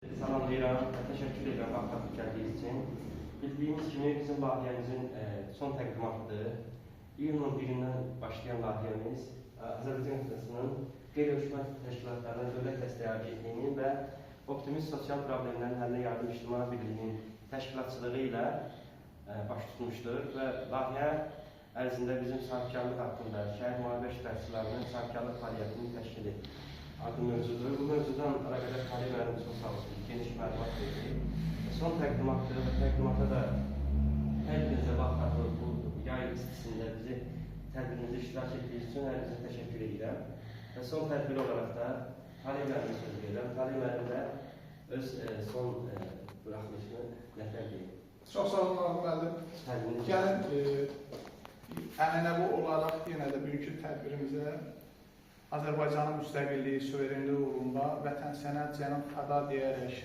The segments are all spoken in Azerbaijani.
Salamlayıram, təşəkkür edirəm vaxt gəldiyiniz üçün. Bildiyimiz kimi bizim layihəmizin son təqdimatıdır. İyunun 1-dən başlayan layihəmiz Azərbaycan Respublikasının qeyri-hökumət təşkilatlarına dövlət dəstəyi agentliyinin və Optimist Sosial Problemlərin Həllinə Yardım İctimai Birliyinin təşkilatçılığı ilə baş tutmuşdur və layihə ərzində bizim sahibkarlıq haqqında, şəhər müharibə iştirakçılarının sahibkarlıq fəaliyyətini təşkil edir. Adı mövzudur. Bu mövzudan əlaqədar Xəlil müəllim çox sağ olsun, geniş məlumat verdi. Son təqdimatdır və təqdimata da hər birinizə vaxt atılıb bu yay istisində bizi tədbirimizdə iştirak etdiyiniz üçün hər birinizə təşəkkür edirəm. Və son tədbir olaraq da Xəlil müəllimə söz verirəm. Xəlil müəllim də öz son buraxılışını nəfər deyim. Çox sağ olun müəllim. Gəlin ənənəvi olaraq yenə də bugünkü tədbirimizə Azərbaycanın müstəqilliyi, suverenliyi uğrunda vətən sənə canım fəda deyərək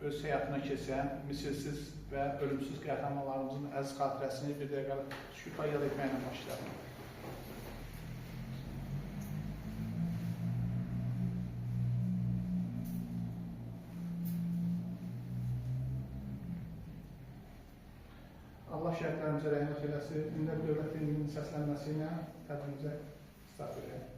öz həyatına keçən misilsiz və ölümsüz qəhrəmanlarımızın əziz xatirəsini bir dəqiqə şübhə yad etməklə başlayalım. Allah şəhidlərimizə rəhmət eləsin. İndi dövlət dininin səslənməsi ilə tədbirimizə start verək.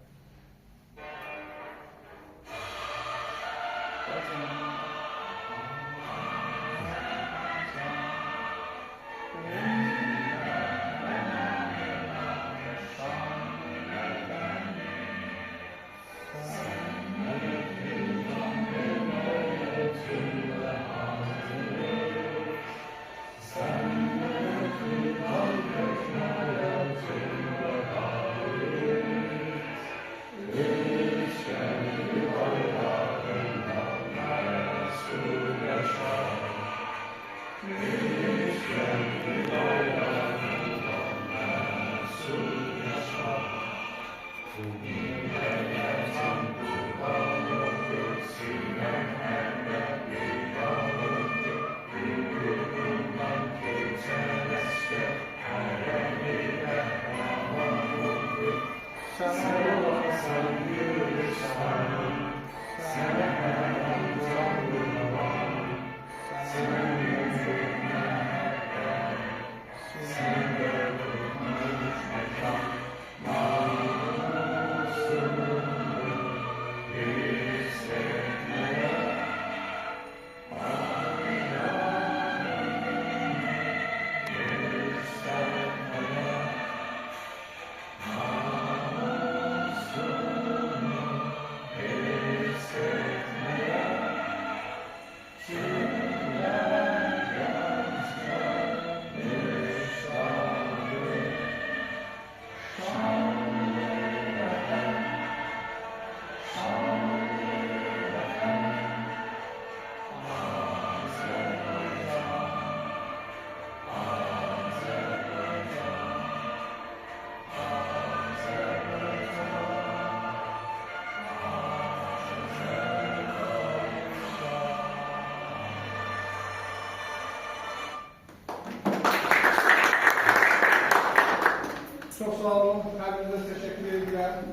Çox sağ olun, hər birinizə təşəkkür edirəm.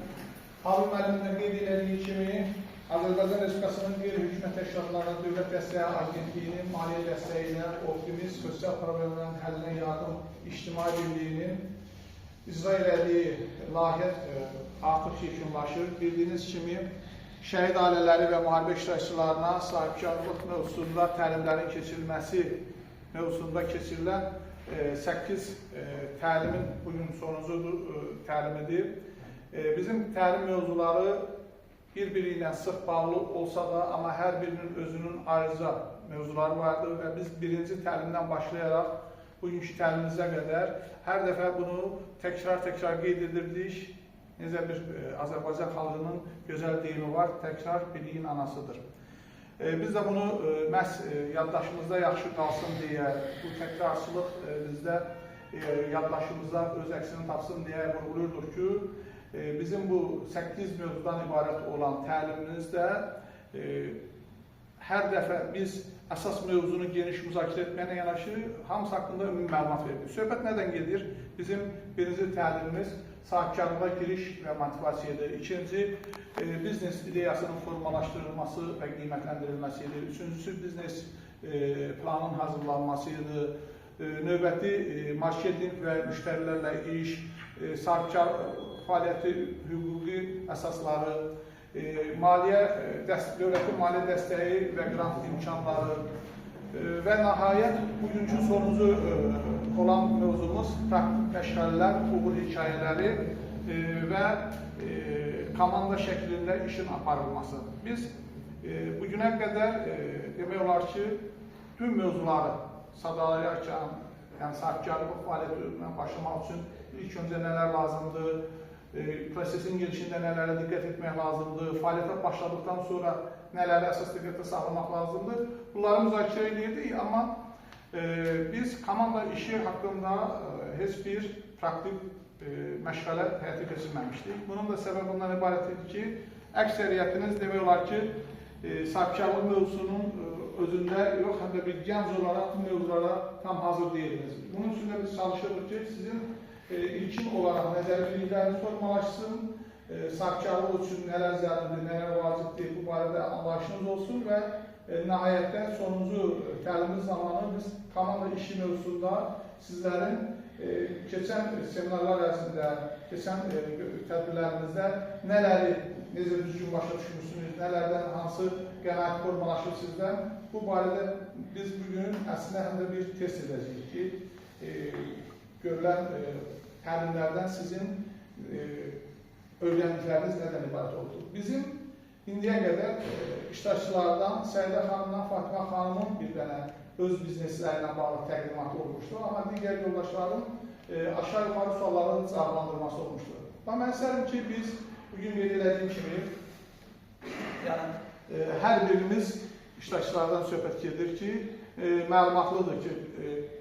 Xəlil müəllimin qeyd elədiyi kimi, Azərbaycan Respublikasının qeyri-hökumət təşkilatlarına dövlət dəstəyi agentliyinin maliyyə dəstəyi ilə Optimist Sosial Problemlərin Həllinə Yardım İctimai Birliyinin icra elədiyi layihə artıq yekunlaşır. Bildiyiniz kimi, şəhid ailələri və müharibə iştirakçılarına sahibkarlıq mövzusunda təlimlərin keçirilməsi mövzusunda keçirilən 8 təlimin bugün sonuncu təlimidir. Bizim təlim mövzuları bir-biri ilə sıx bağlı olsa da, amma hər birinin özünün ayrıca mövzuları vardır və biz birinci təlimdən başlayaraq bugünkü təlimimizə qədər hər dəfə bunu təkrar qeyd edirdik. Necə bir Azərbaycan xalqının gözəl deyimi var, təkrar biliyin anasıdır. Biz də bunu məhz yaddaşımızda yaxşı qalsın deyə, bu təkrarçılıq bizdə yaddaşımızda öz əksini tapsın deyə vurğuluyurduq ki, bizim bu 8 mövzudan ibarət olan təlimimizdə hər dəfə biz əsas mövzunu geniş müzakirə etməklə yanaşı hamısı haqqında ümumi məlumat veririk. Söhbət nədən gedir? Bizim birinci təlimimiz sahibkarlığa giriş və motivasiyadır. İkinci, biznes ideyasının formalaşdırılması və qiymətləndirilməsidir. Üçüncüsü, biznes planın hazırlanmasıdır. Növbəti, marketinq və müştərilərlə iş, sahibkar fəaliyyəti, hüquqi əsasları, dövlətin maliyyə dəstəyi və qrant imkanları və nəhayət bugünkü sonuncu olan mövzumuz praktik məşğələlər, uğur hekayələri və komanda şəklində işin aparılması. Biz bugünə qədər demək olar ki, tüm mövzuları sadalayarkən, yəni sahibkarlıq fəaliyyətindən başlamaq üçün ilk öncə nələr lazımdır, prosesin gelişində nələrə diqqət etmək lazımdır, fəaliyyətə başladıqdan sonra nələri əsas diqqətə saxlamaq lazımdır. Bunları müzakirə edirdik, amma biz komanda işi haqqında heç bir praktik məşğələ həyata keçirməmişdik. Bunun da səbəbi ondan ibarət idi ki, əksəriyyətiniz demək olar ki, sahibkarlıq mövzusunun özündə yox, həm də bir gənc olaraq bu mövzulara tam hazır deyildiniz. Bunun üçün də biz çalışırıq ki, sizin ilkin olaraq nəzəri bilikləriniz formalaşsın, sahibkarlıq üçün nələr zəruridir, nələr vacibdir, bu barədə anlayışınız olsun və nəhayətdə sonuncu təlimimiz zamanı biz komanda işi mövzusunda sizlərin keçən seminarlar ərzində, keçən tədbirlərimizdə nələri necə düzgün başa düşmüşsünüz, nələrdən hansı qənaət formalaşır sizdən, bu barədə biz bugün əslində həm də bir test edəcəyik ki, görülən təlimlərdən sizin öyrəndikləriniz nədən ibarət oldu. Bizim indiyə qədər iştirakçılardan Səidə xanımdan Fatimə xanımın bir dənə öz bizneslərlə bağlı təqdimatı olmuşdur, amma digər yoldaşların aşağı yuxarı sualların cavablandırması olmuşdur. Amma mən istərdim ki, biz bugün qeyd edəcəyim kimi, yəni hər birimiz iştirakçılardan söhbət gedir ki, məlumatlıdır ki,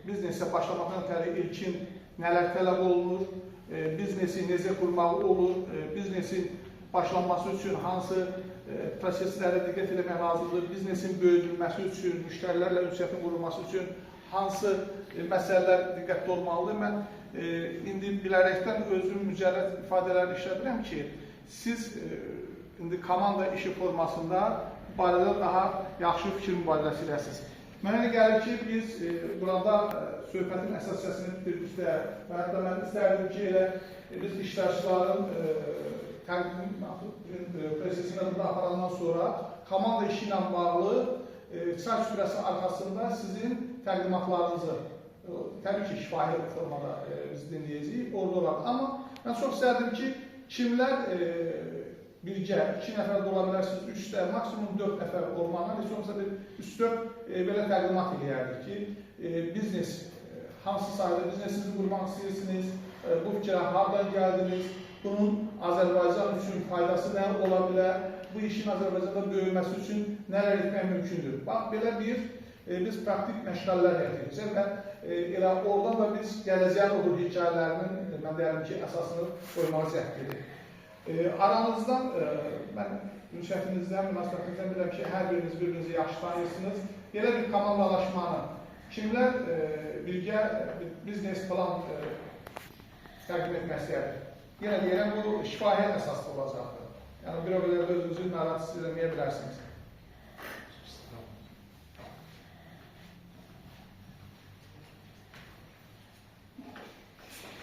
biznesə başlamaqdan ötəri ilkin nələr tələb olunur, biznesi necə qurmaq olur, biznesin başlanması üçün hansı proseslərə diqqət etmək lazımdır, biznesin böyüdülməsi üçün, müştərilərlə ünsiyyətin qurulması üçün hansı məsələlər diqqətli olmalıdır. Mən indi bilərəkdən özüm mücərrəd ifadələri işlədirəm ki, siz indi komanda işi formasında bu barədə daha yaxşı fikir mübadiləsi edəsiniz. Mənə gəlir ki, biz burada söhbətin əsas səsini bitirdikdə və hətta mən istərdim ki, elə biz iştirakçıların prosesini burada aparandan sonra komanda işi ilə bağlı çay süfrəsi arxasında sizin təqdimatlarınızı, təbii ki, şifahi formada biz dinləyəcəyik, orada olaraq. Amma mən çox istərdim ki, kimlər birgə, 2 nəfər də ola bilərsiniz, 3-də, maksimum 4 nəfər olmağına, heç olmasa bir 3-4 belə təqdimat eləyərdik ki, biznes, hansı sahədə biznesinizi qurmaq istəyirsiniz, bu fikrə hardan gəldiniz, bunun Azərbaycan üçün faydası nə ola bilər, bu işin Azərbaycanda böyüməsi üçün nələr etmək mümkündür. Bax, belə bir biz praktik məşğələlər edirik və elə oradan da biz gələcəyin olur hekayələrinin, mən deyərəm ki, əsasını qoymağı cəhd edirik. Aranızdan, mən münşəfinizdən, münasibətinizdən bilirəm ki, hər biriniz bir-birinizi yaxşı tanıyırsınız. Belə bir komandalaşmanı kimlər birgə biznes plan təqdim etmək istəyir? Yenə deyirəm, bu şifahi əsaslı olacaqdır. Yəni, bir o qədər də özünüzü narahat eləməyə bilərsiniz.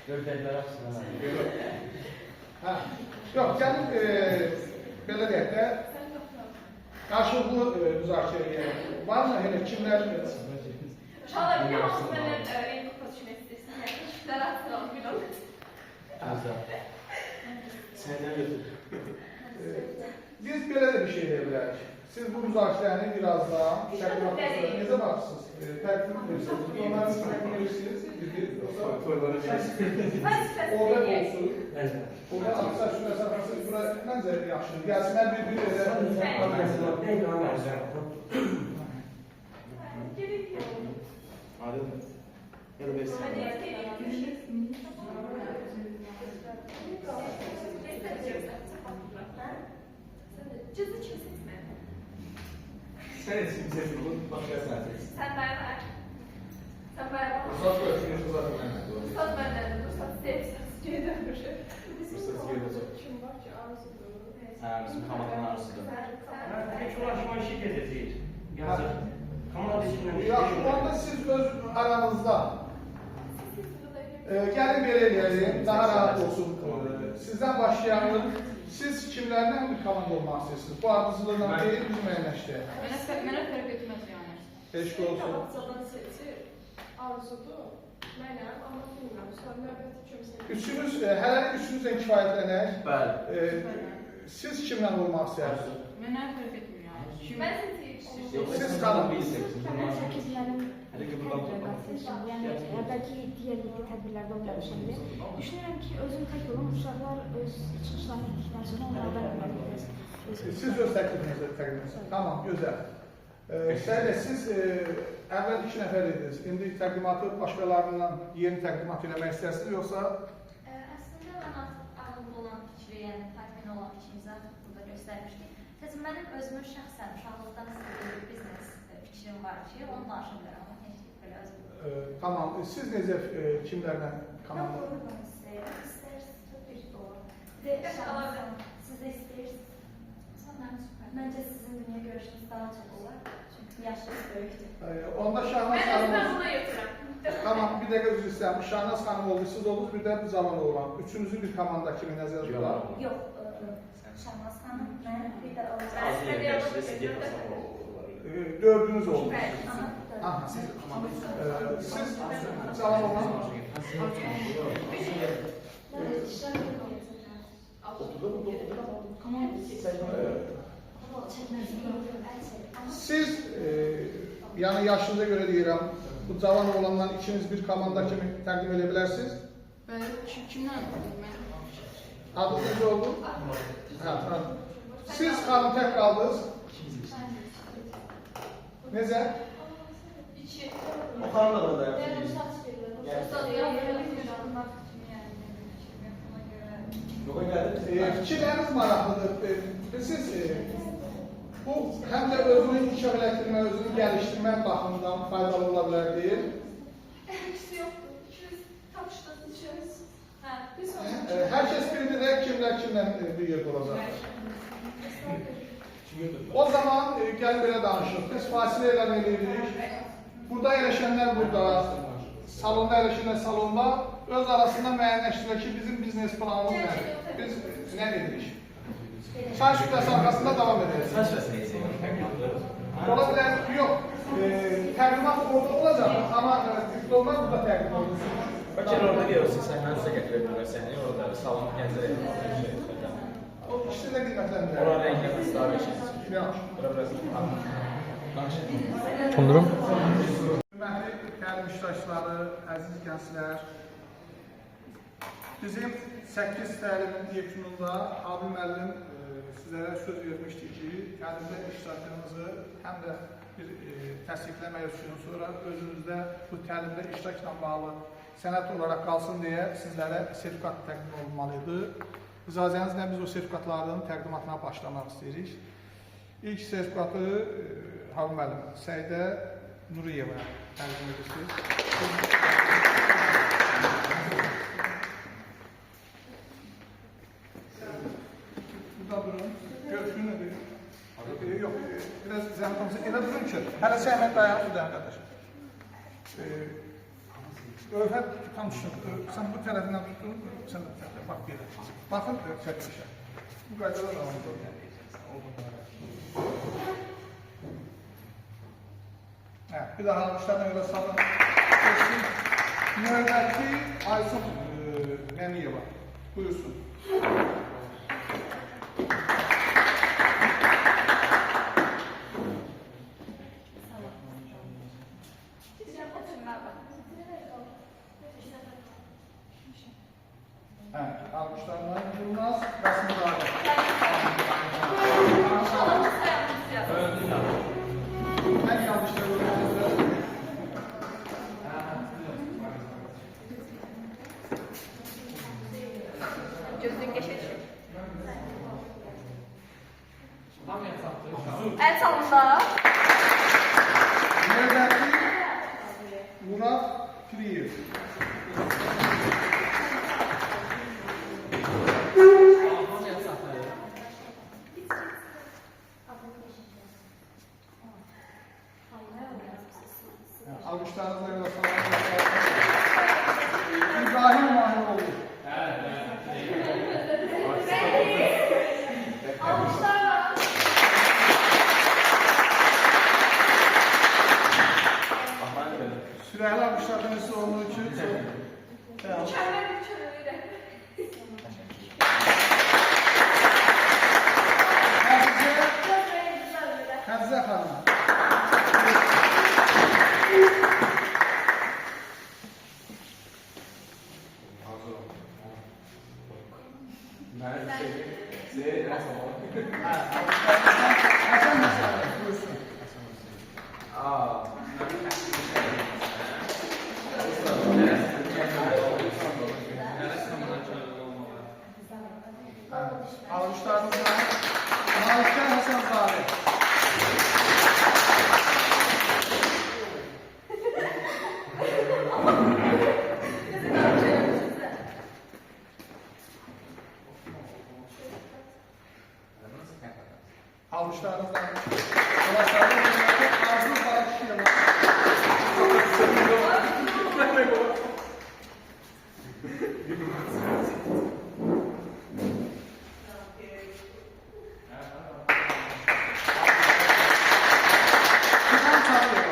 Gördəklər açısından. Yox, gəlin, belə deyək də, qarşılıqlı müzakirə edək. Var mı, elə kimlər? İnşallah bir hamısı məndən eyni qrupa düşmək istəyirsiniz. Yəni, işlər açıram, biləm. Sənədən götür. Biz belə də bir şey deyə bilərik. Siz bu müzakirəni biraz da necə baxırsınız? Təqdim edirsiniz. Onların təqdim edirsiniz. Orada olsun. Orada aksar şu məsafəsi bura məncə yaxşıdır. Gəlsinlər bir-bir edək. Gerek yok. Aydın. Ya da Cızı kim seçme? Sen etsin seçim, başka sen seçsin. Sen beraber. Sen beraber. Ruhsat koysun, ruhsat koysun. Ruhsat benden, ruhsat seçsin. Kim var ki arzudur? Bizim komandanın arzusudur. Heç ulaşma işi gedəcək. Yazır. Komanda işindən Yaxşı, onda siz öz aranızda gəlin belə eləyəlim, daha rahat olsun. Sizdən başlayalım. Siz kimlərlə bir komanda olmaq istəyirsiniz? Bu ardıcılığından deyil, biz müəyyənləşdirək. Mənə fərq etməz yəni. Eşq olsun. Qabaqcadan seçir. Arzudur. Mənəm, amma bilmirəm. Sonra növbəti kimsə. Üçünüz, hələ üçünüzlə kifayətlənək. Bəli. Siz kimlə olmaq istəyirsiniz? Mənə fərq etmir yəni. Mən seçeyim. Siz xanım. Yəni, əvvəlki digər tədbirlərdə olmamışam. Düşünürəm ki, özüm tək olum, uşaqlar öz çıxışlarını etdikdən sonra onlardan öyrəniriz. Siz öz təklifinizi təqdim edin. Tamam, gözəl. Səhilə, siz əvvəl 2 nəfər idiniz. İndi təqdimatı başqalarından yeni təqdimat eləmək istəyirsiniz, yoxsa? Əslində mən ağıllı olan fikri, yəni tatmin olan fikrimizi artıq burada göstərmişdik. Təzə mənim özümün şəxsən uşaqlıqdan istədiyim bir biznes fikrim var ki, onu danışa bilərəm, amma təklik belə özüm. Tamam, siz necə kimlərlə komanda? Mən bunu istəyirəm, istəyirsiniz, bir doğru. Siz də istəyirsiniz. Məncə sizin dünya görüşünüz daha çox olar, çünki yaşınız böyükdür. Onda Şahnaz Mən xanım özümə olsun. buna yetirəm. Tamam, bir dəqiqə üzr istəyirəm. Şahnaz xanım oldu, siz oldunuz, bir də Cavan oğlan. Üçünüzü bir komanda kimi nəzərdə tutar? Yox, Şahnaz xanım, mən bir də olacaq. Dördünüz oldunuz. Aha, siz Cavan oğlan. Siz, yəni yaşınıza görə deyirəm, bu cavan oğlandan ikiniz bir komanda kimi təqdim edə bilərsiniz? Bəli, kimdən? Adınız necə oldu? Hə, tamam. Siz xanım tək qaldınız. Necə? O xanımla da yapsın. Yox, gəldim. Fikirləriniz maraqlıdır. Siz bu həm də özünü inkişaf elətdirmə, özünü gəlişdirmə baxımından faydalı ola bilər deyil. İkisi yoxdur. İkiniz tapışdınız, içiniz. Biz Hər kəs bildir kimlər kimlə bir yerdə olacaq. O zaman gəlin belə danışıq. Biz fasilə elan edirik. Burada əyləşənlər burada, salonda əyləşənlər salonda öz arasında müəyyənləşdirək ki, bizim biznes planımız nədir? Biz nə edirik? Çay şübhəsi arxasında davam edəcək. Saç fəsləyici. Ola bilər, yox, təqdimat orada olacaq, amma diplomlar burada təqdim olunur. Bəlkə orada görürsün, səhnənizə gətirə bilirlər səni, orada salon gəncə O ikisi də qiymətləndirir. Orada rəngli fəslər eşirsiniz. Yaxşı. Bura biraz Hörmətli təlim iştirakçıları, əziz gənclər, bizim 8 təlimin yekununda Abi müəllim sizlərə söz vermişdik ki, təlimdə iştirakınızı həm də bir təsdiqləmək üçün sonra özünüzdə bu təlimdə iştirakla bağlı sənəd olaraq qalsın deyə sizlərə sertifikat təqdim olunmalıydı. İcazənizlə biz o sertifikatların təqdimatına başlamaq istəyirik. İlk sertifikatı Havi müəllim Səidə Nuriyeva təqdim edirsiniz. Burada durun. Görüşün nədir? Yox, biraz zəhmət olmasa elə durun ki, hələ Səhmət dayanır burada qardaş. Övfət tam düşün, sən bu tərəfindən tutun, sən də bu tərəfindən, bax belə. Baxın, çəkmişə. Bu qaydada davam edir. Bir daha almışlarına görə salın. Növbəti Aysun Məmiyeva. Buyursun. Almışlarına Yılmaz Rəsmədağlı. Mən yanlışlar olmalıdır. Gözlük geçecek. El salında. Növbəti Murat Piriyev. Alkışlarınızla yola salam. İbrahim Mahmudoğlu. Alkışlarla. Süreli alkışlardan size olduğu için çok sağ olun. Mükemmel bir çözümüydü. Hadize Hanım. Hasan Hasan. Buyursun. Alkışlarınızla Malikler Hasan Zade. Alkışlarınızla Ulaşlar'da Arzu Barakşı'ya. Çıkan çağırıyor.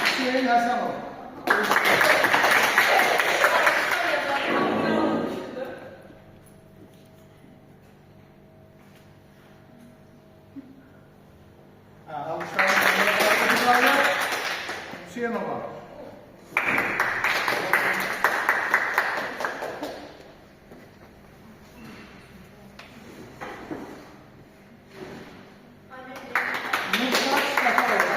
Hüseyin Hasanov. Alkışlarınızla Hüseyinova. Musa Sakarova.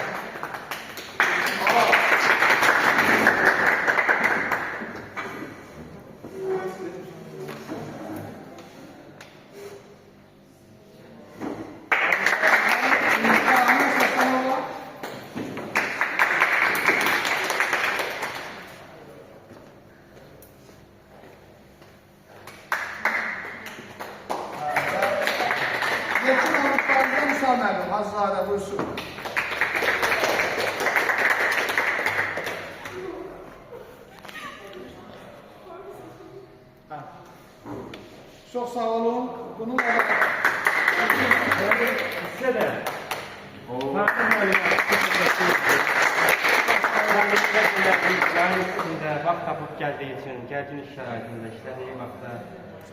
Yakın anlıklarında misal verdim. Hazrada buyursun. Çok sağ olun. Bunun Size de farklı mühendisliğinde vaxt tapıb gəldiyi üçün, gəldiyiniz şəraitində, işlədiyi vaxtda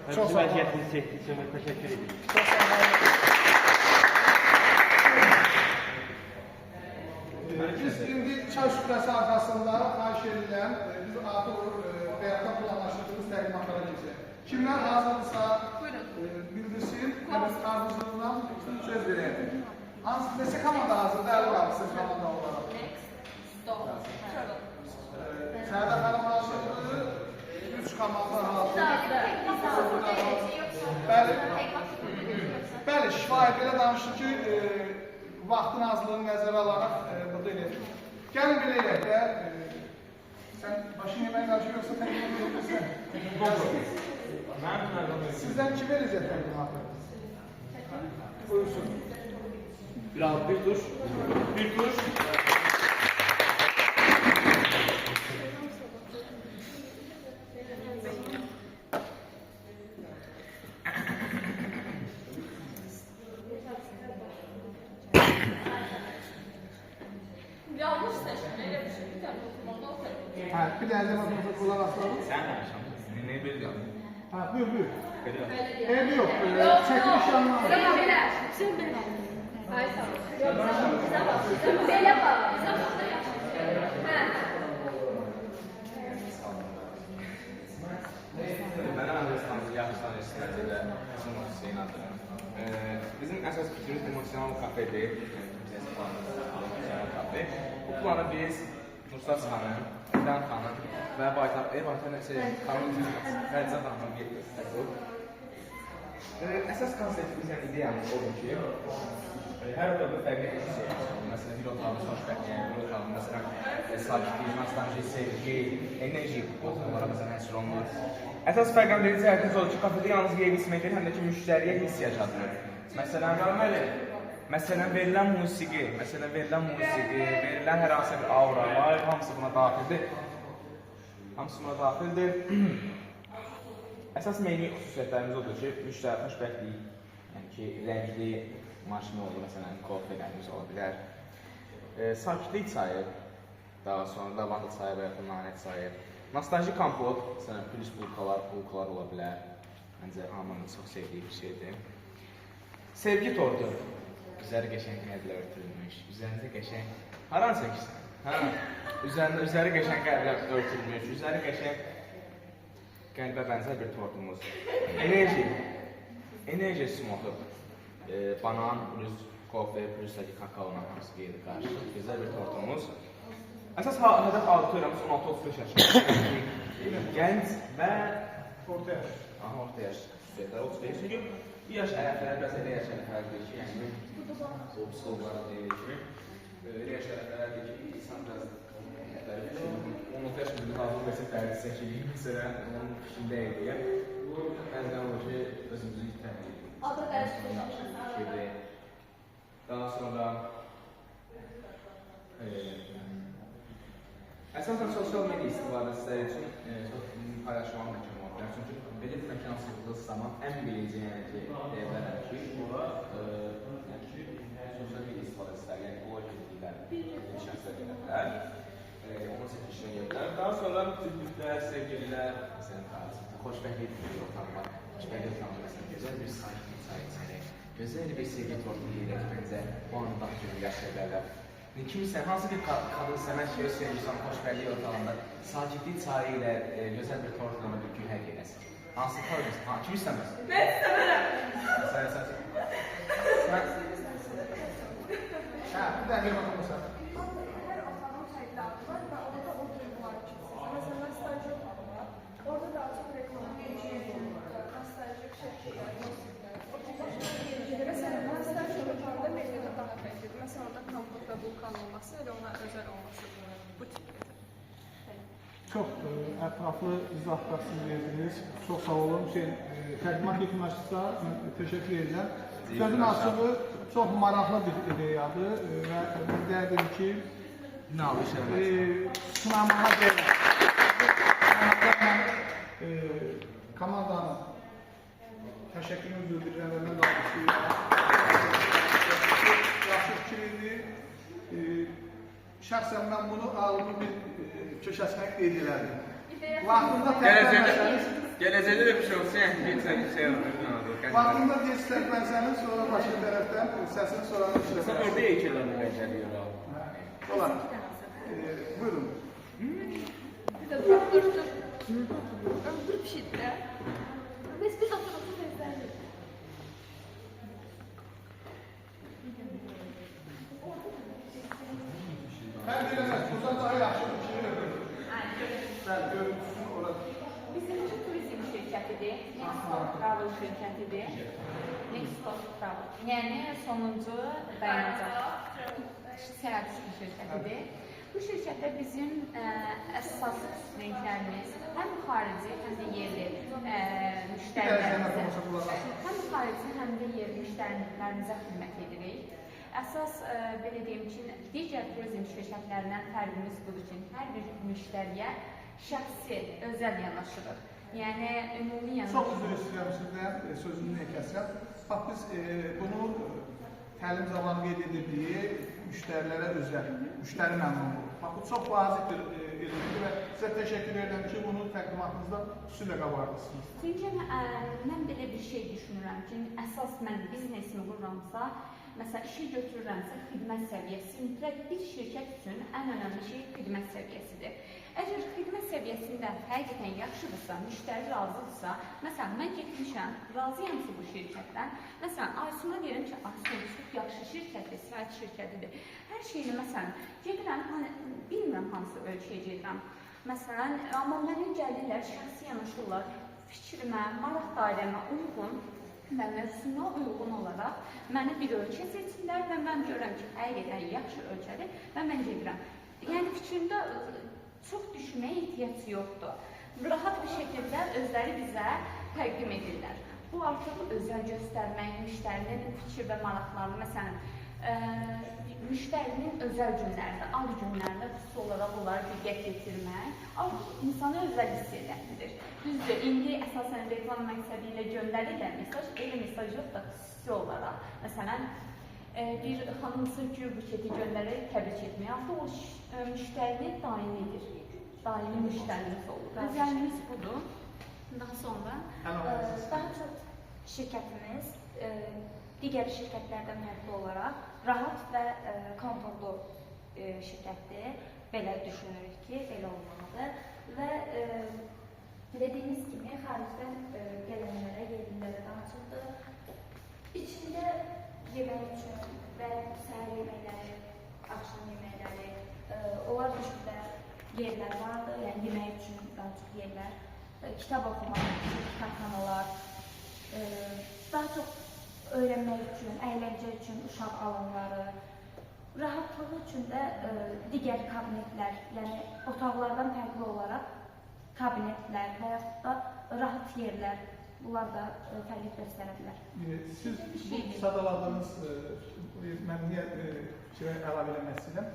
və Çox bizim sağ olun. vəziyyətinizi çəkdiyi üçün təşəkkür edirik. çok sağ olun. Biz indi çay süfrəsi arxasında xahiş edirəm, biz artıq bəyətdə planlaşdırdığımız təqdimatlara geçək. Kimlər hazırdırsa bildirsin, arzundan söz verəyəm. Neçə komanda hazırdır, əl var siz komanda olaraq. Sərdə xanım hazırdır, 3 komanda hazırdır. Bəli, şifahi belə danışdı ki, vaxtın azlığını nəzərə alaraq burada eləyək. Gəlin belə eləyək də, sən başın yeməyə qarşı yoxsa təqdim edirsən? Sizdən kim eləyəcək təqdimatı? Buyursun. Bir tuş. Bir tuş. Yanlış seçim. Öyle bir şey. Bir tane okumada o tarafa. Ha, bir dənə də kulaq aslalım. Sen de yaşam. Ne biliyorsun? Ha, buyur, buyur. Biliyorum. Evde yok, çəkiliş yanına. Bize bak bile. Sen ben Ay sağ ol. Yok sağ ol. Bize bak. Bize bak. Bele bak. Bize bak. Ben Anadolu'dan Yaxşıdan İstinədə Hüseyin Hüseyin adıyam. Bizim əsas fikrimiz emosional kafe deyil. Emosional kafe. Bu planı biz Nursat xanım, İlhan xanım və Baytar xanım Xədicə xanımın getdik. Əsas konseptimiz, yəni ideyamız odur ki, hər otaqda fərqli bir şey. Məsələn, bir otaqda sonuç fərqli sakitlik, nostalji, sevgi, enerji olaraq bizə həsr olunur. Əsas fərqləndirici cəhətimiz odur ki, kafedə yalnız yeyib içmək deyil, həm də ki, müştəriyə hissiyyat yaratılır. Məsələn, verilən musiqi, verilən hər hansı bir aura var, hamısı buna daxildir. Əsas meyni xüsusiyyətlərimiz odur ki, müştəri xoşbəxtlik, yəni ki, rəngli maşını olur, məsələn, kofelərimiz ola bilər. Sakitlik çayı, daha sonra lavanda çayı və yaxud nanət çayı. Nostalji kompot, məsələn, plus bulkalar ola bilər. Məncə, hamının çox sevdiyi bir şeydir. Sevgi tortu. Üzəri qəşəng qəblə örtülmüş, üzərində qəşəng... Haran çəkirsən? Üzəri qəşəng qəblə örtülmüş, üzəri qəşəng qəlbə bənzər bir tortumuz. Enerji smotu. Banan, plus kofe, plus da ki, kakaonun hamısı qeyri qarışıq. Gözəl bir tortumuz. Əsas hədəf auditoriyamız 16-35 yaşında. Gənc və... Orta yaş. Orta yaş xüsusiyyətlər 35. Çünki bir yaş ərəfləri, bəs elə yaş ərəflərdir ki, yəni o psixologlara deyir ki, elə yaş ərəflərdir ki, insan biraz 16 yaş müddət hazır versə fərqlisə ki, məsələn, onun fikrində edir. Bəzən olur ki, özümüzü itəməyik. Daha sonra əsasən sosial media istifadəçiləri üçün çox paylaşmalı məkan ola bilər. Çünki belə bir məkan açıldığı zaman ən birinci deyə bilərəm ki, sosial media istifadəçiləri, yəni blog etdiklər şəxslər gələ bilər. Onun çəkilişinə gələ bilər. Daha sonra cütlüklər, sevgililər, məsələn, xoşbəxtlik bir ortam var. Xoşbəxtlik ortamı məsələn, gözəl bir sakitlik sayəsində, gözəl bir sevgi tortu deyirək ki, məncə o anda kimi yaşaya bilərlər. Kimsə, hansı bir qadın sənə ki, öz sevgilisi xoşbəxtlik ortamında sakitlik çayı ilə gözəl bir tortla ona bir gün hədiyyə edəsin. Hansı tortla? Kim istəməz? Mən istəmərəm. Sən istəməz. Bir dənə bir baxım olsa. Hər otağın fərqləri var və orada o duyğular keçir. Məsələn, nostaljik otağı, orada daha çox reklam nostaljik şəkillər, musiqilər. Məsələn, nostaljik otağında menüdə daha fərqlidir. Məsələn, orada kompot və vulkan olması, elə ona özəl olması bu tipdir. Çox ətraflı izahlar verdiniz. Çox sağ olun. Təqdimat yekunlaşdıqda təşəkkür edirəm. Sözün açığı çox maraqlı bir ideyadır və deyərdim ki, sınamağa deyil. Komandanın təşəkkürünü bildirirəm və mən də almışıyım. Yaxşı fikir idi. Şəxsən mən bunu ağlımın bir köşəsinə qeyd elədim. Vaxtında Gələcəkdə də bir şey olsun, yəni şey olur. Vaxtında dəstəklənsəniz, sonra başqa tərəfdən səsini soranı işləmək. Sən orada heykəllərini bəcəriyor. Olar. Buyurun. Bir də öldür pişirdi də. Biz oturub seslənirik. Hər biləməz, buradan daha yaxşı bir şey öpürüm. Bəli, görüntüsün orada. Bizim üçün turizm şirkətidir, Nextstop Travel şirkətidir. Nextstop Travel, yəni sonuncu dayanacaq səyahət şirkətidir. Bu şirkətdə bizim əsas renklərimiz həm xarici, həm də yerli müştərilərimizə xidmət edirik. Əsas, belə deyim ki, digər turizm şirkətlərindən fərqimiz budur ki, hər bir müştəriyə şəxsi, özəl yanaşırıq. Yəni, ümumi yanaşırıq. Çox üzr istəyirəm sizdən, sözünü kəsəm. Bax, biz bunu təlim zamanı qeyd edildiyi müştərilərə özəl, müştəri məmnunluğu. Bax, bu çox vacib bir edildi və sizə təşəkkür edirəm ki, bunu təqdimatınızda xüsusilə qabardısınız. Çünki mən belə bir şey düşünürəm ki, əsas mən biznesimi qururamsa, məsələn, işi götürürəmsə, xidmət səviyyəsi, mütləq bir şirkət üçün ən önəmli şey xidmət səviyyəsidir. Əgər xidmət səviyyəsində həqiqətən yaxşıdırsa, müştəri razıdırsa, məsələn, mən getmişəm, razıyamsa bu şirkətdən, məsələn, Aysun'a deyirəm ki, Aysun çox yaxşı şirkətdir, səhət şirkətidir. Hər şeyini, məsələn, gedirəm, bilmirəm hansı ölkəyə gedirəm. Məsələn, amma mənə gəlirlər, şəxsi yanaşırlar, fikrimə, maraq dairəmə uyğun və mövzusuna uyğun olaraq mənə bir ölkə seçirlər və mən görürəm ki, həqiqətən yaxşı ölkədir və mən gedirəm. Yəni fikrimdə çox düşünməyə ehtiyac yoxdur. Rahat bir şəkildə özləri bizə təqdim edirlər. Bu artıq özəl göstərmək, müştərinin fikir və maraqlarını, məsələn, müştərinin özəl günlərində, ad günlərində xüsusi olaraq onları diqqət yetirmək, artıq insanı özəl hiss edəndir. Düzdür, indi əsasən reklam məqsədi ilə göndərilən mesaj, elə mesaj yox da xüsusi olaraq. Məsələn, bir xanımsı gül buketi göndərərək təbrik etmək, artıq o müştərinin daimidir. Daimi müştərimiz olur. Özəlimiz budur. Daha sonra Daha çox şirkətimiz digər şirkətlərdən fərqli olaraq rahat və konforlu şirkətdir. Belə düşünürük ki, belə olmalıdır. Və dediyimiz kimi xaricdən gələnlərə, yerlilərə daha çoxdur. İçində yemək üçün və səhər yeməkləri, axşam yeməkləri, onlar dışında yerlər vardır, yəni yemək üçün daha çox yerlər, kitab oxumaq üçün kitabxanalar, daha çox öyrənmək üçün, əyləncə üçün uşaq alanları, rahatlığı üçün də digər kabinetlər, yəni otaqlardan fərqli olaraq kabinetlər və yaxud da rahat yerlər, bunlar da fərqli göstərə bilər. Siz bu sadaladığınız, mən niyə əlavə eləmək istəyirəm?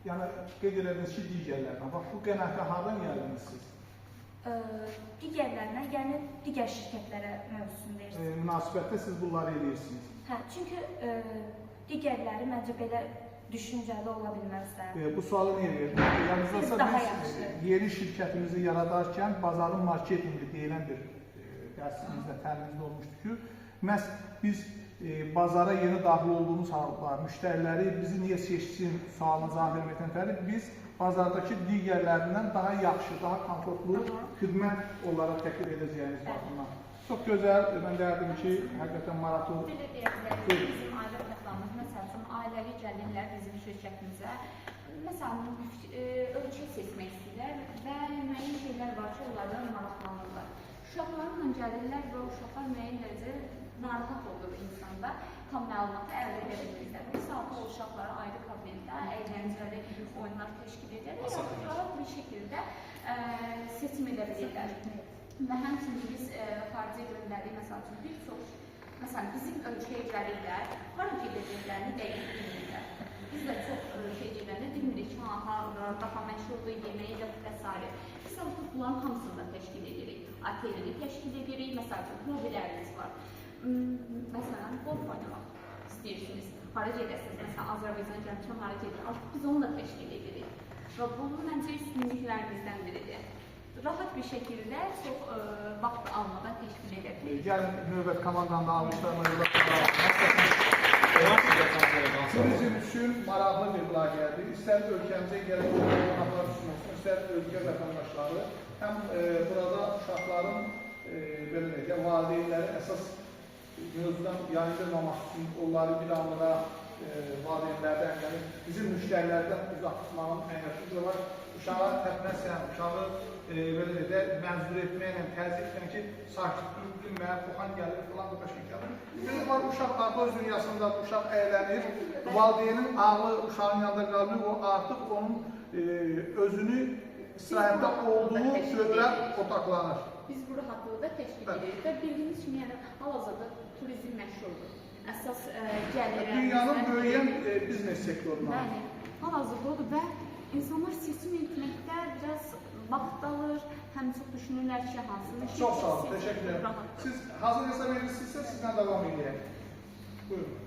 Yəni, qeyd elədiniz ki, digərlərdən. Bax, bu qənaətə hardan gəldiniz siz? Digərlərinə, yəni digər şirkətlərə mövzusunu verirsiniz. Münasibətdə siz bunları eləyirsiniz. Hə, çünki digərləri məncə belə düşüncəli ola bilməzlər. Bu sualı niyə verdim? Yalnızca Daha biz yaxşı. yeni şirkətimizi yaradarkən bazarın marketingi deyilən bir dərsimizdə, təlimimizdə olmuşdu ki, məhz biz bazara yeni daxil olduğumuz halda müştəriləri bizi niyə seçsin sualına cavab verməkdən fərqli, biz bazardakı digərlərindən daha yaxşı, daha komfortlu xidmət olaraq təklif edəcəyimiz baxımdan. Çox gözəl, mən deyərdim ki, həqiqətən maraqlı. Bir də deyək, bizim ailə toplanmış, məsələn, ailəvi gəlirlər bizim şirkətimizə. Məsələn, ölçü seçmək istəyirlər və müəyyən şeylər var ki, onlardan maraqlanırlar. Uşaqlarla gəlirlər və uşaqlar müəyyən dərəcədə narahat olur insanda, tam məlumatı əldə edə bilmirlər. Bir saatda o uşaqlara ayrı kabinetdə əyləncəli oyunlar təşkil edərək, rahat bir şəkildə seçim edə bilirlər. Və həmçinin biz xarici göndərik, məsəl üçün, bir çox, məsələn, bizim ölkəyicilərlə hara gedəcəklərini dəqiq bilmirlər. Biz də çox ölkəyicilərlə bilmirik ki, daha məşhurdur, yeməyi də və s. Biz artıq bunların hamısını da təşkil edirik. Atelini təşkil edirik, məsəl üçün, hobilərimiz var. Məsələn, golf oynamaq istəyirsiniz, hara gedəsiniz, məsələn, Azərbaycan gəlmişəm, hara gedir, artıq biz onu da təşkil edirik. Və bu, məncə, üstünlüklərimizdən biridir. Rahat bir şəkildə çox vaxt almadan təşkil edə bilir. Gəlin, növbət komandanın almışlarına yola turizm üçün maraqlı bir layihədir. İstər ölkəmizə gələn qonaqlar üçün olsun, istər ölkə vətəndaşları, həm burada uşaqların, belə deyək, valideynləri əsas mövzudan yayındırmamaq üçün onları bir anlığa valideynlərdən, yəni bizim müştərilərdən uzaq tutmağın ən yaxşıdır var. Uşağı təpməsən, uşağı belə də mənzur etməklə, təzyiq etməklə ki, sakit bilmə, qoxan gəlir, filan da başqa gəlir. Belə var, uşaq artıq öz dünyasında, uşaq əylənir, valideynin ağlı uşağın yanında qalmır, o artıq onun özünü istirahətdə olduğu dövrə otaqlanır. Biz bu rahatlığı da təşkil edirik və bildiyiniz kimi, yəni, hal-hazırda turizm məşhurdur. Əsas gəlirə... Dünyanın böyüyən biznes sektorundan. Bəli, hal-hazırda odur və insanlar seçim etməkdə biraz vaxt alır, həm çox düşünürlər ki, hansını... Çox sağ olun, təşəkkür ederim. Siz hazır hesab edirsinizsə, sizdən davam edəyək. Buyurun.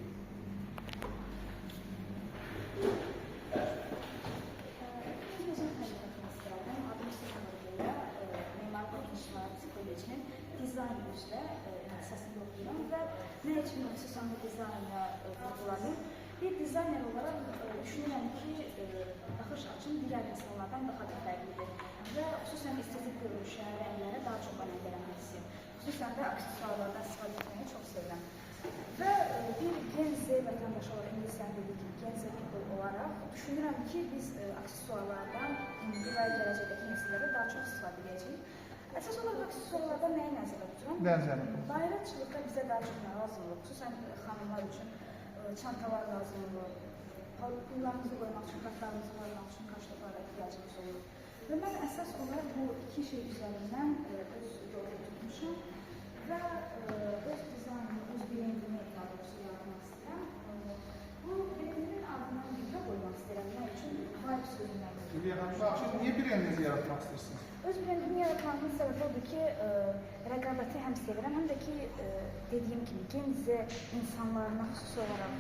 Dizayn üzrə əsasında oxuyuram və nə üçün xüsusən bu dizaynla vurgulanır? Bir dizayner olaraq düşünürəm ki, baxış açım digər insanlardan daha da fərqlidir və xüsusən estetik görünüşə, rənglərə daha çox önəm vermək istəyirəm. Xüsusən də aksesuarlardan istifadə etməyi çox sevirəm. Və bir Gen Z vətəndaşı olaraq, ingilislər dediyi kimi Gen Z people olaraq düşünürəm ki, biz aksesuarlardan indi və gələcəkdəki nesillərdə daha çox istifadə edəcəyik. Əsas olaraq aksesuarlardan nəyi nəzərdə tuturam? Bayramçılıqda bizə daha çox nə lazımdır? Xüsusən xanımlar üçün çantalar lazımdır, pullarımızı qoymaq üçün, kartlarımızı qoymaq üçün karşılıqlara ehtiyacımız olur. Və mən əsas olaraq bu iki şey üzərindən öz yolu tutmuşam və öz dizaynımı, öz brendimi daha doğrusu yaratmaq istəyirəm. Bu brendimin adına bir qoymaq istəyirəm. Nə üçün? Vibe sözündən. Hülya xanım, baxın, niyə brendinizi yaratmaq istəyirsiniz? Öz brendimi yaratmağımın səbəbi odur ki, rəqabəti həm sevirəm, həm də ki, dediyim kimi, Genizə insanlarına xüsusi olaraq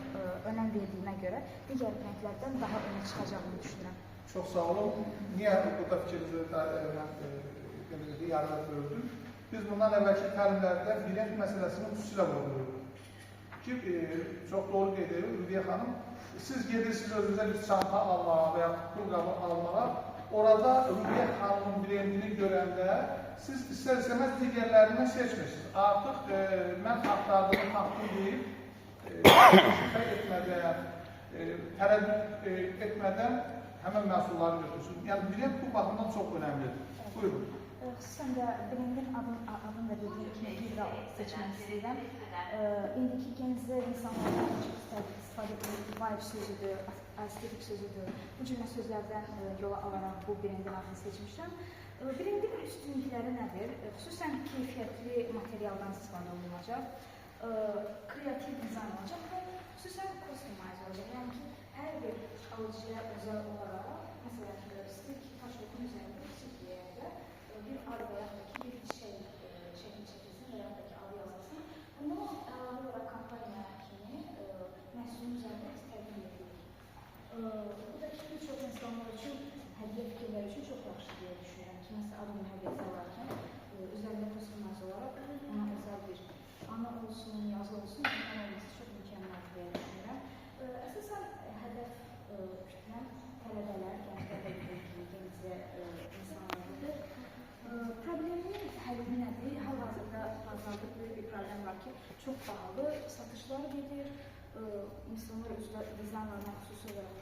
önəm verdiyimə görə digər brendlərdən daha öne çıxacağını düşünürəm. Çox sağ olun. Niyə burada fikrinizi yarıda böldüm? Biz bundan əvvəlki təlimlərdə brend məsələsini xüsusilə vurguluyoruz. Ki, çox doğru qeyd edir Hülya xanım. Siz gedirsiniz özünüzə bir çanta almağa və ya pul qabı almağa, orada Hülya xanımın brendini görəndə siz istər-istəməz digərlərindən seçmirsiniz. Artıq mən axtardığımı tapdım deyib, şübhə etmədən, tərəddüd etmədən həmən məhsulları götürsün. Yəni, brend bu baxımdan çox önəmlidir. Buyurun. Xüsusən də brendin adını da dediyim kimi bir də seçmək istəyirəm. İndiki Genizə insanlardan çox istifadə edilir, vibe sözüdür, estetik sözüdür. Bu cümlə sözlərdən yola alaraq bu brendin adını seçmişəm. Brendin üstünlükləri nədir? Xüsusən keyfiyyətli materialdan istifadə olunacaq, kreativ dizayn olacaq və xüsusən customize olacaq. Yəni ki, hər bir alıcıya özel olaraq, məsələn, istəyir ki, taşlıqın üzərində bir adı və yaxud da ki, bir şey şəkil çəkilsin və yaxud da ki, adı yazılsın. Bunu əlavə olaraq kampaniya kimi məhsulun üzərində biz təqdim edirik. Bu da ki, bir çox insanlar üçün, hədiyyə fikirləri üçün çox yaxşı deyə düşünürəm ki, məsələn, adını hədiyyəsi alarkən üzərində customize olaraq ona özel bir ana olsun, yazı olsun, ona olması çox mükəmməl deyə düşünürəm. Əsasən hədəf kütləm tələbələr, gənclər və Genizə insanlarıdır. Problemin həlli nədir? Hal-hazırda bazarda böyük bir problem var ki, çox bahalı satışlar gedir. İnsanlar özü dizaynlarına xüsusi olaraq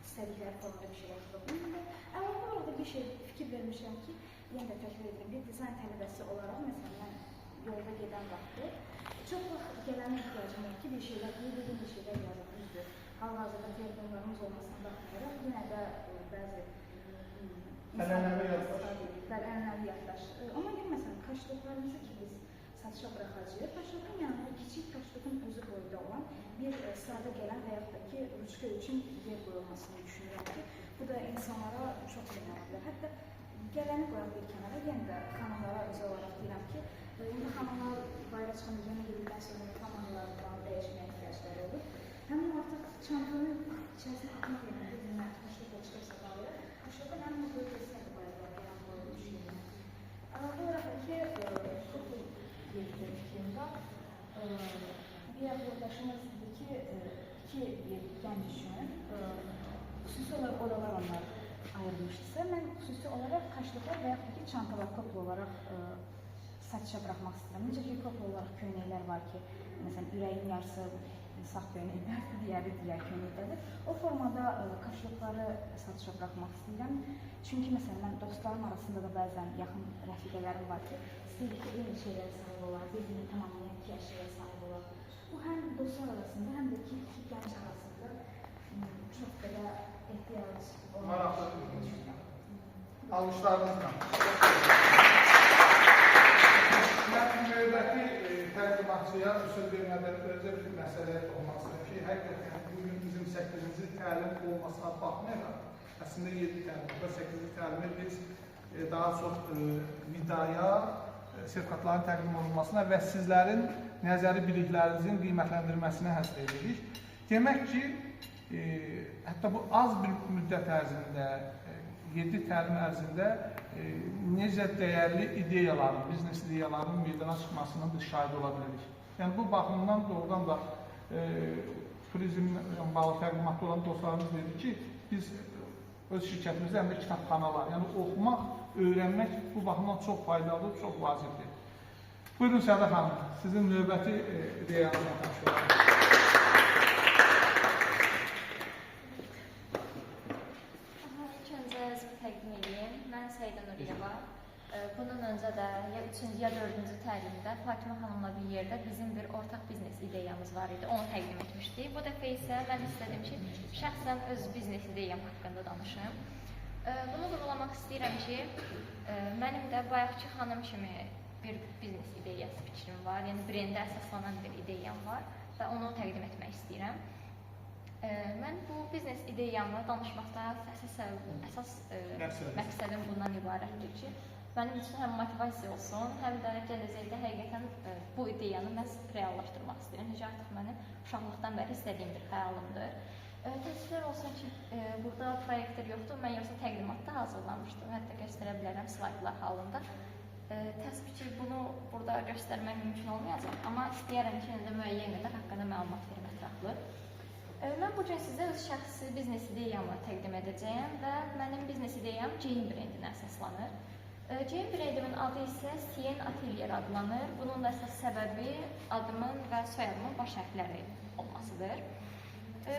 istədikləri formada bir şeylər tutulur. Əlavə olaraq da bir şey fikir vermişəm ki, yenə də təkrar edirəm, bir dizayn tələbəsi olaraq, məsələn, mən yolda gedən vaxtı çox vaxt gələnə ihtiyacım var ki, bir şeylər qeyd edin, bir şeylər yazın, düzdür. Hal-hazırda telefonlarımız olmasına baxmayaraq, yenə də bəzi ənənəvi yaddaş. Amma bir məsələn, kaşlıqlarımızı ki, biz satışa buraxacağıq, kaşlıqın yanında kiçik kaşlıqın özü boyda olan bir sırada gələn və yaxud da ki, ruçka üçün yer qoyulmasını düşünürəm ki, bu da insanlara çox önemlidir. Hətta gələni qoyan bir kənara, yenə də xanımlara özel olaraq deyirəm ki, indi xanımlar bayra çıxan üzərine gedildikdən sonra xanımlardan dəyişməyə ihtiyaçları olur. Həmin artıq çantanın içərisine atmaq yerində dediyimə kaşlıqla çıxırsa bağlı, kaşlıqın ən mutlu kesinlikle bayralar gələn qoyulduğu düşünürəm. Bu olaraq ki, çok bir fikrim var. Bir yoldaşımız dedi ki, iki gənc üçün xüsusi olaraq oralar onlar ayırmışdırsa, mən xüsusi olaraq kaşlıqlar və yaxud ki, çantalar kopya olaraq satışa bırakmaq istəyirəm. Necə ki, kopya olaraq köynəklər var ki, məsələn, ürəyin yarısı sağ köynəklər, digəri digər köynəklərdir. O formada kaşlıqları satışa bırakmaq istəyirəm. Çünki, məsələn, mən dostlarım arasında da bəzən yaxın rəfiqələrim var ki, istəyir ki, eyni şeylərə sahib olar, bir-birini tamamlayan iki əşyaya sahib olar. Bu, həm dostlar arasında, həm də ki, iki gənc arasında çox qədər ehtiyac olan. Maraqlı. Almışlarınızla. Mən növbəti təqdimatçıya söz vermədən özə bir məsələyə olmaq istəyirəm ki, həqiqətən bugün bizim 8-ci təlim olmasına baxmayaraq, əslində 7 təlim və 8-ci təlimi biz daha çox vidaya, sertifikatların təqdim olunmasına və sizlərin nəzəri biliklərinizin qiymətləndirməsinə həsr edirik. Demək ki, hətta bu az bir müddət ərzində, 7 təlim ərzində necə dəyərli ideyaların, biznes ideyalarının meydana çıxmasının biz şahid ola bilərik. Yəni, bu baxımdan doğrudan da turizmlə bağlı təqdimatda olan dostlarımız dedi ki, biz öz şirkətimizdə həm də kitabxanalar, yəni oxumaq, öyrənmək bu baxımdan çox faydalı, çox vacibdir. Buyurun Sədə xanım, sizin növbəti ideyanızla tanışıyorum. İlk öncə özümü təqdim edeyim. Mən Səidə Nuriyeva. Bunun öncə də ya 3-cü ya 4-cü təlimdə Fatimə xanımla bir yerdə bizim bir ortaq biznes ideyamız var idi. Onu təqdim etmişdik. Bu dəfə isə mən istədim ki, şəxsən öz biznes ideyam haqqında danışım. Bunu vurğulamaq istəyirəm ki, mənim də bayaqçı xanım kimi bir biznes ideyası fikrim var. Yəni brendə əsaslanan bir ideyam var və onu təqdim etmək istəyirəm. Mən bu biznes ideyamı danışmaqda əsas məqsədim bundan ibarətdir ki, mənim üçün həm motivasiya olsun, həm də gələcəkdə həqiqətən bu ideyanı məhz reallaşdırmaq istəyirəm. Necə artıq mənim uşaqlıqdan bəri istədiyim bir xəyalımdır. Təəssüflər olsun ki, burada proyektlər yoxdur, mən yoxsa təqdimatda hazırlamışdım, hətta göstərə bilərəm slaydlar halında. Təəssüf ki, bunu burada göstərmək mümkün olmayacaq, amma istəyərəm ki, müəyyən qədər haqqında məlumat verim ətraflı. Mən bu gün sizə öz şəxsi biznes ideyamı təqdim edəcəyəm və mənim biznes ideyam Jane brendinə əsaslanır. Jane brendimin adı isə Siyen Atelier adlanır. Bunun da əsas səbəbi adımın və soyadımın baş hərfləri olmasıdır.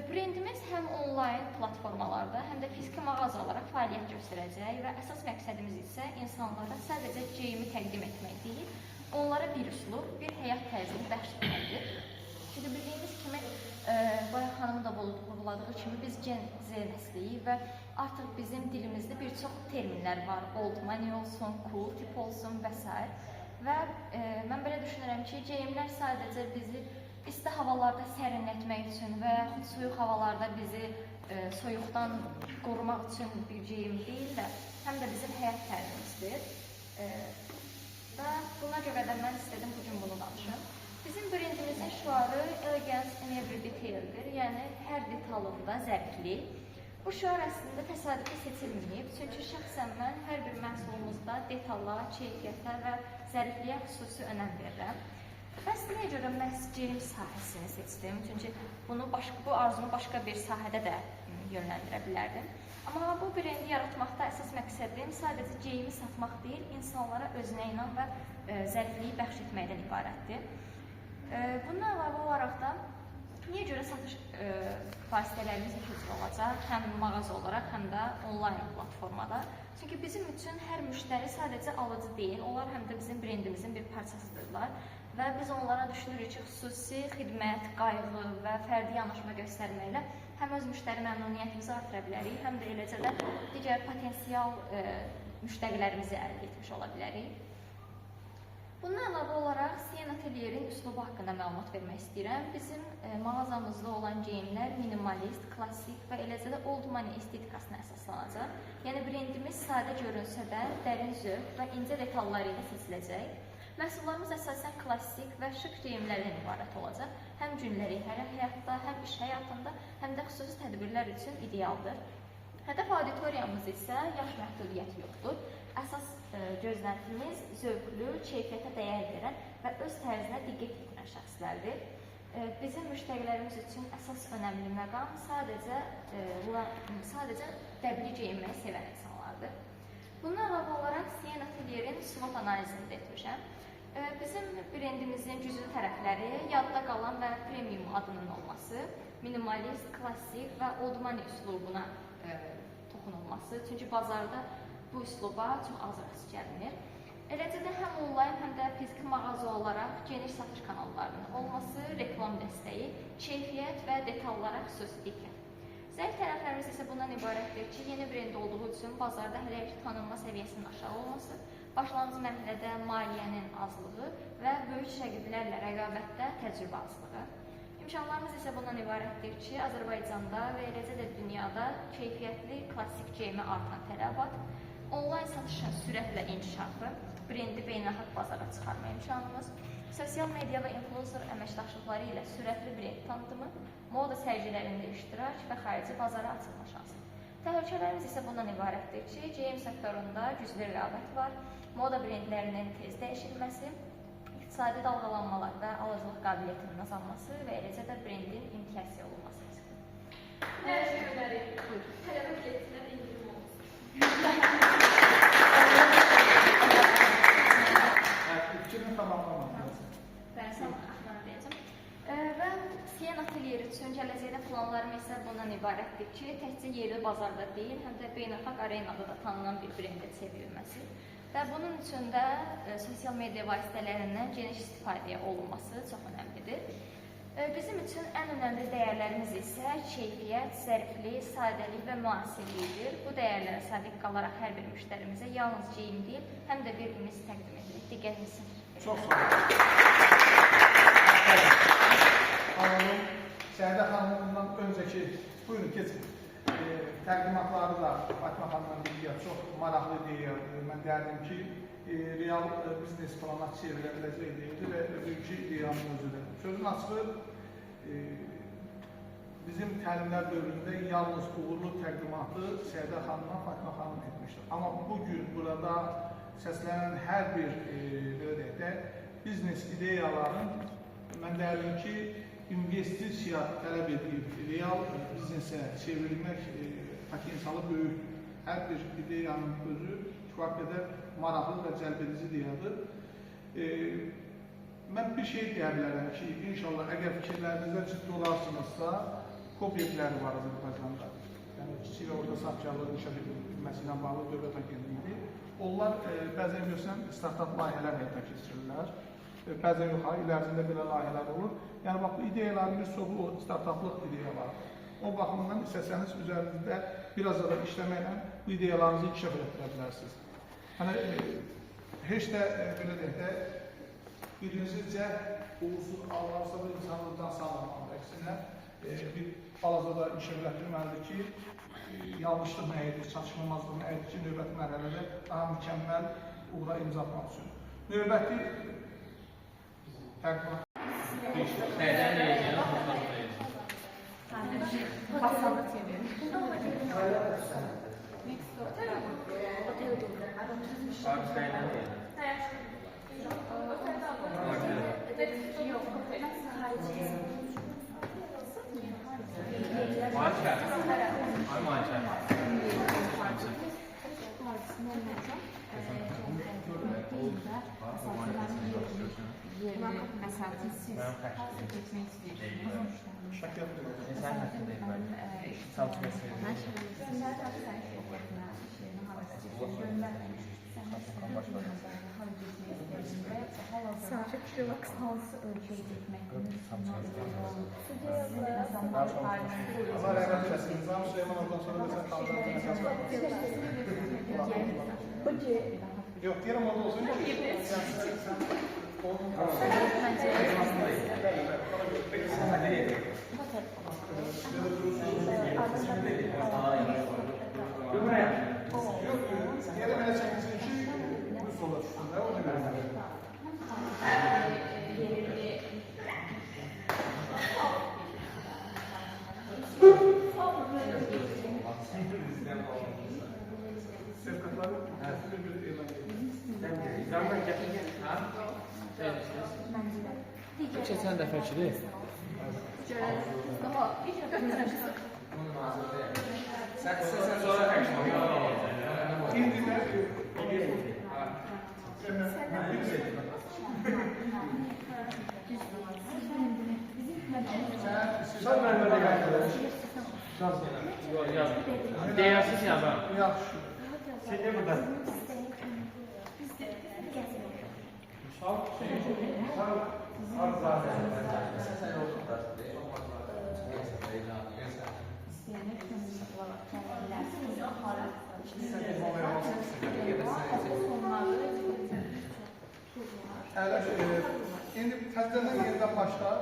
Brendimiz həm onlayn platformalarda, həm də fiziki mağaza olaraq fəaliyyət göstərəcək və əsas məqsədimiz isə insanlara sadəcə Jane'i təqdim etmək deyil, onlara bir üslub, bir həyat tərzini bəxş etməkdir. Çünki bildiyiniz kimi, bayaq xanımın da vurğuladığı kimi biz Gen Z nəsliyik və artıq bizim dilimizdə bir çox terminlər var. Old money olsun, cool tip olsun və s. Və mən belə düşünürəm ki, geyimlər sadəcə bizi isti havalarda sərinlətmək üçün və yaxud soyuq havalarda bizi soyuqdan qorumaq üçün bir geyim deyil də, həm də bizim həyat tərzimizdir. Və buna görə də mən istədim bugün bunu danışım. Bizim brendimizin şüarı Elegance in every detaildir, yəni hər detalında zəriflik. Bu şüar əslində təsadüfi seçilməyib, çünki şəxsən mən hər bir məhsulumuzda detala, keyfiyyətə və zərifliyə xüsusi önəm verirəm. Bəs nəyə görə məhz geyim sahəsini seçdim? Çünki bu arzunu başqa bir sahədə də yönləndirə bilərdim. Amma bu brendi yaratmaqda əsas məqsədim sadəcə geyimi satmaq deyil, insanlara özünə inam və zərifliyi bəxş etməkdən ibarətdir. Bundan əlavə olaraq da niyə görə satış vasitələrimiz keçir olacaq, həm mağaza olaraq, həm də onlayn platformada. Çünki bizim üçün hər müştəri sadəcə alıcı deyil, onlar həm də bizim brendimizin bir parçasıdırlar və biz onlara düşünürük ki, xüsusi xidmət, qayğı və fərdi yanaşma göstərməklə həm öz müştəri məmnuniyyətimizi artıra bilərik, həm də eləcə də digər potensial müştərilərimizi əldə etmiş ola bilərik. Bundan əlavə olaraq Siyen Atelier'in üslubu haqqında məlumat vermək istəyirəm. Bizim mağazamızda olan geyimlər minimalist, klassik və eləcə də old money estetikasına əsaslanacaq. Yəni brendimiz sadə görünsə də dərin zövq və incə detalları ilə seçiləcək. Məhsullarımız əsasən klassik və şık geyimlərdən ibarət olacaq. Həm günləlik həyatda, həm iş həyatında, həm də xüsusi tədbirlər üçün idealdır. Hədəf auditoriyamız isə yaş məhdudiyyəti yoxdur. Əsas gözləntimiz zövqlü, keyfiyyətə dəyər verən və öz tərzinə diqqət yetirən şəxslərdir. Bizim müştərilərimiz üçün əsas önəmli məqam sadəcə dəbli geyinməyi sevən insanlardır. Bundan əlavə olaraq Siyen Atelier'in SWOT analizini də etmişəm. Bizim brendimizin güclü tərəfləri yadda qalan və premium adının olması, minimalist, klassik və old money üslubuna toxunulması. Çünki bazarda bu üsluba çox az rast gəlinir. Eləcə də həm onlayn, həm də fiziki mağaza olaraq geniş satış kanallarının olması, reklam dəstəyi, keyfiyyət və detallara xüsusi diqqət. Zəif tərəflərimiz isə bundan ibarətdir ki, yeni brend olduğu üçün bazarda hələ ki tanınma səviyyəsinin aşağı olması, başlanğıc mərhələdə maliyyənin azlığı və böyük rəqiblərlə rəqabətdə təcrübə azlığı. İmkanlarımız isə bundan ibarətdir ki, Azərbaycanda və eləcə də dünyada keyfiyyətli klassik geyimə artan tələbat, onlayn satışın sürətlə inkişafı, brendi beynəlxalq bazara çıxarma imkanımız, sosial media və influencer əməkdaşlıqları ilə sürətli brend tanıtımı, moda sərgilərində iştirak və xarici bazara açılma şansı. Təhlükələrimiz isə bundan ibarətdir ki, geyim sektorunda güclü rəqabət var, moda brendlərinin tez dəyişilməsi, iqtisadi dalğalanmalar və alıcılıq qabiliyyətinin azalması və eləcə də brendin imtiyasiya olunması. Hər şey ödərik. Tələbə biletinə indirim olsun. Fikrini tamamlamaq lazım. Bəli, sağ deyəcəm. Və Siyen Atelier üçün gələcəkdə planlarım isə bundan ibarətdir ki, təkcə yerli bazarda deyil, həm də beynəlxalq arenada da tanınan bir brendə çevrilməsi. Və bunun üçün də sosial media vasitələrindən geniş istifadəyə olunması çox önəmlidir. Bizim üçün ən önəmli dəyərlərimiz isə keyfiyyət, zəriflik, sadəlik və müasirlikdir. Bu dəyərlərə sadiq qalaraq hər bir müştərimizə yalnız geyim deyil, həm də bir ümid təqdim edirik. Diqqətinizin. Çox sağ olun. Səidə xanımdan öncəki, buyurun keçin. Təqdimatları da Fatma xanımdan bilgiyə çox maraqlı deyir. Mən deyərdim ki, real biznes plana çevrilə biləcək deyildi və bugünkü ideyanın özüdür. Sözün açığı, bizim təlimlər dövründə yalnız uğurlu təqdimatı Səidə xanımdan Fatma xanım etmişdir. Amma bugün burada səslənən hər bir biznes ideyaların mən deyərdim ki, investisiya tələb edib, real biznesə çevrilmək potensialı böyükdür. Hər bir ideyanın özü kifayət qədər maraqlı və cəlbedici deyadır. Mən bir şey deyə bilərəm ki, inşallah əgər fikirlərinizdə ciddi olarsınızsa, obyektləri var Azərbaycanda. Yəni, kiçik və orta sahibkarlığın inkişaf edilməsi ilə bağlı dövlət agentliyidir. Onlar bəzən görsən, startup layihələr həyata keçirirlər. Bəzən yox, il ərzində belə layihələr olur. Yəni, bax, bu ideyaların bir çoxu o startuplıq ideyalar. O baxımdan istəsəniz üzərində biraz da işləməklə bu ideyalarınızı inkişaf etdirə bilərsiniz. Heç də belə deyək də, birinci cəhd uğursuz alınarsa da insanlıqdan sağlanmalıdır. Əksinə, bir balaca da inkişaf etdirməlidir ki, yanlışlıq nə edir, çatışmamazlıq nə edir ki, növbəti mərhələdə daha mükəmməl uğura imza atmaq üçün. Növbəti təqdimat. Basalı TV. Mesela siz etmek istiyorsunuz. Şaka yapıyorum. Sadece kişilik hansı ölçüye gitmektedir? Allah rəhmət eləsin. Nizam Süleymanovdan sonra da sən kaldırdın əsas var. Yox, deyirəm orada olsun ki, sən onun Yerə mənə çəkilsin ki, bu sola düşsün də, o nə mənə? Sertifikatları bir elan edin. İzamdan gətirin. Keçən dəfəkidir. Sən sonra təqdim İndi də Sən mənimlə də gətirin. Deyəsiz yazam. yaxşı. Siz de burada. İndi təzədən yenidən başlar.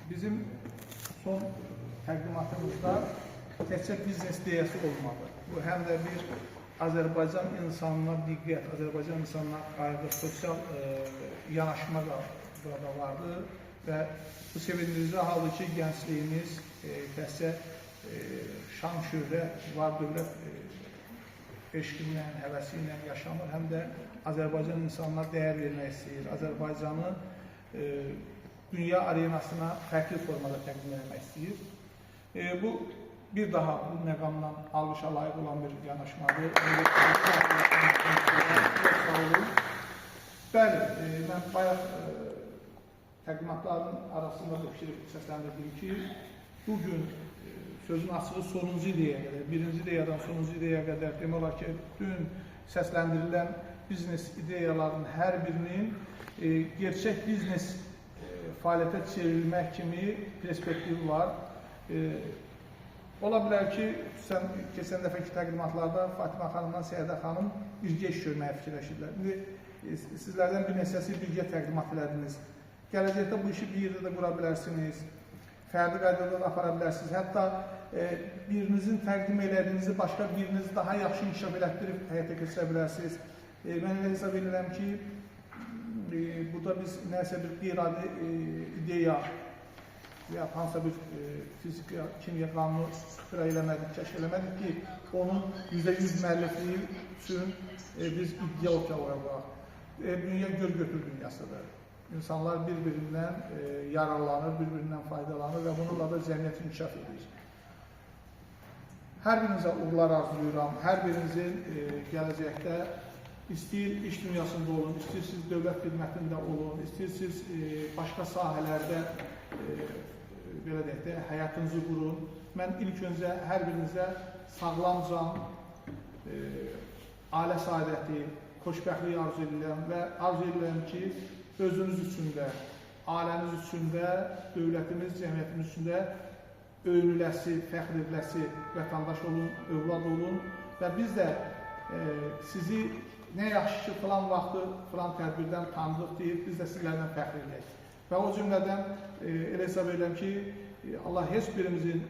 Bizim son təqdimatımızda təkcə biznes deyəsi olmalı. Bu həm də bir Azərbaycan insanına diqqət, Azərbaycan insanına qayğı, sosial yanaşma da burada vardır və bu sevindirici haldır ki, gəncliyimiz təkcə şan şöhrət, var dövlət eşqinlə, həvəsi ilə yaşamır, həm də Azərbaycan insanına dəyər vermək istəyir, Azərbaycanı dünya arenasına fərqli formada təqdim etmək istəyir. Bu bir daha bu məqamdan alışa layiq olan bir yanaşmadır. Bəli, mən bayaq təqdimatların arasında da fikir səsləndirdim ki, bugün sözün açığı sonuncu ideyaya qədər, birinci ideyadan sonuncu ideyaya qədər demək olar ki, bütün səsləndirilən biznes ideyalarının hər birinin gerçək biznes fəaliyyətə çevrilmək kimi perspektivi var. Ola bilər ki, keçən dəfəki təqdimatlarda Fatimə xanımdan Səidə xanım birgə iş görməyə fikirləşirlər. İndi sizlərdən bir neçəsi birgə təqdimat elədiniz. Gələcəkdə bu işi bir yerdə də qura bilərsiniz, fərdi qaydada da apara bilərsiniz. Hətta birinizin təqdim elədiyinizi başqa biriniz daha yaxşı inkişaf elətdirib həyata keçirə bilərsiniz. Mən elə hesab edirəm ki, burada biz nəsə bir qeyri-adi ideya və hansısa bir fizik, kimya qanunu ixtira eləmədik, kəşf eləmədik ki, onun %100 müəllifliyi üçün biz iddia ortaya qoyaq. Dünya gör-götür dünyasıdır. İnsanlar bir-birindən yararlanır, bir-birindən faydalanır və bununla da cəmiyyət inkişaf edir. Hər birinizə uğurlar arzulayıram, hər birinizin gələcəkdə istəyir iş dünyasında olun, istəyirsiniz dövlət xidmətində olun, istəyirsiniz başqa sahələrdə belə deyək də, həyatınızı qurun. Mən ilk öncə hər birinizə sağlam can, ailə saadəti, xoşbəxtlik arzu edirəm və arzu edirəm ki, özünüz üçün də, ailəniz üçün də, dövlətimiz, cəmiyyətimiz üçün də öyünüləsi, fəxr ediləsi vətəndaş olun, övlad olun və biz də sizi nə yaxşı ki, filan vaxtı, filan tədbirdən tanıdıq deyib, biz də sizlərdən fəxr edək. Və o cümlədən elə hesab edirəm ki, Allah heç birimizin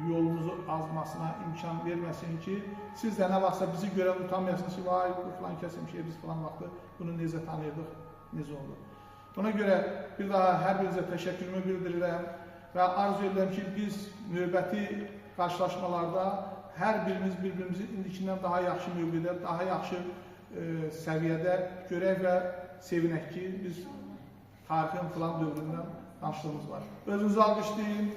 yolumuzu azmasına imkan verməsin ki, siz də nə vaxtsa bizi görən utanmayasınız ki, vay, bu filan kəsim şey, biz filan vaxtı bunu necə tanıyırdıq, necə oldu. Buna görə bir daha hər birinizə təşəkkürümü bildirirəm və arzu edirəm ki, biz növbəti qarşılaşmalarda hər birimiz bir-birimizi indikindən daha yaxşı mövqedə, daha yaxşı səviyyədə görək və sevinək ki, biz tarixin filan dövründən danışdığımız var. Özünüzü alqışlayın.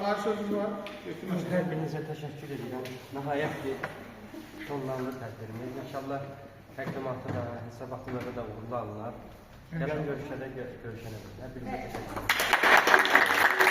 Var sözünüz var. Hər birinizə təşəkkür edirəm. Nəhayət ki, sonlandı tədbirimiz. İnşallah təqdimatı da, hesabatları da uğurlu alınar. Gələn görüşədə görüşənə. Hər birinizə təşəkkür edirəm.